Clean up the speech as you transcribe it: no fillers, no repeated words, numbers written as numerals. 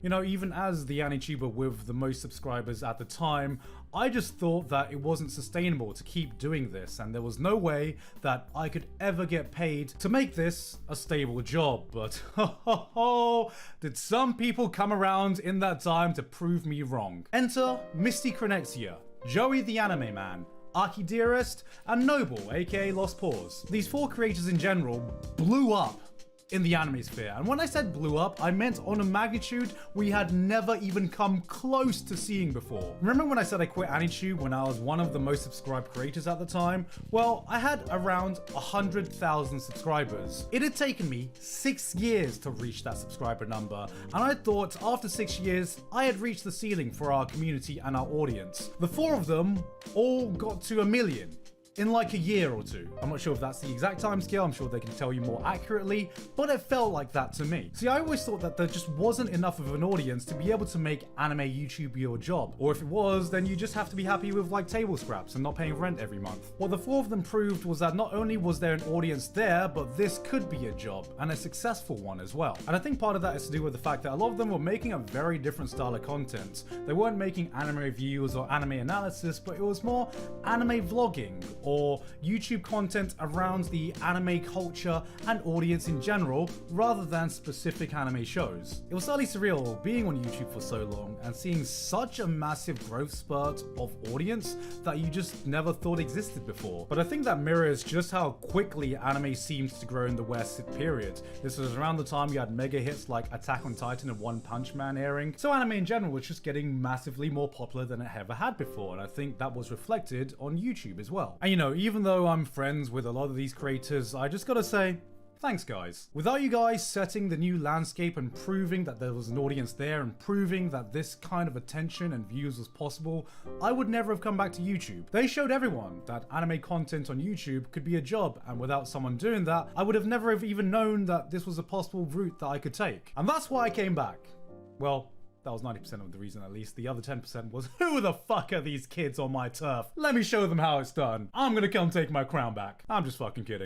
You know, even as the Anituber with the most subscribers at the time, I just thought that it wasn't sustainable to keep doing this, and there was no way that I could ever get paid to make this a stable job. But did some people come around in that time to prove me wrong. Enter Misty Cronexia, Joey the Anime Man, Aki Dearest, and Noble, aka Lost Paws. These 4 creators in general blew up in the anime sphere. And when I said blew up, I meant on a magnitude we had never even come close to seeing before. Remember when I said I quit Anitube when I was one of the most subscribed creators at the time? Well, I had around 100,000 subscribers. It had taken me 6 years to reach that subscriber number, and I thought after 6 years, I had reached the ceiling for our community and our audience. The 4 of them all got to 1 million in like a year or 2. I'm not sure if that's the exact time scale, I'm sure they can tell you more accurately, but it felt like that to me. See, I always thought that there just wasn't enough of an audience to be able to make anime YouTube your job. Or if it was, then you just have to be happy with like table scraps and not paying rent every month. What the 4 of them proved was that not only was there an audience there, but this could be a job, and a successful one as well. And I think part of that is to do with the fact that a lot of them were making a very different style of content. They weren't making anime reviews or anime analysis, but it was more anime vlogging, or YouTube content around the anime culture and audience in general, rather than specific anime shows. It was slightly surreal being on YouTube for so long and seeing such a massive growth spurt of audience that you just never thought existed before. But I think that mirrors just how quickly anime seems to grow in the West period. This was around the time you had mega hits like Attack on Titan and One Punch Man airing, so anime in general was just getting massively more popular than it ever had before, and I think that was reflected on YouTube as well. And you know, even though I'm friends with a lot of these creators, I just gotta say, thanks guys. Without you guys setting the new landscape and proving that there was an audience there and proving that this kind of attention and views was possible, I would never have come back to YouTube. They showed everyone that anime content on YouTube could be a job, and without someone doing that, I would have never have even known that this was a possible route that I could take. And that's why I came back. Well, that was 90% of the reason at least. The other 10% was, who the fuck are these kids on my turf? Let me show them how it's done. I'm gonna come take my crown back. I'm just fucking kidding.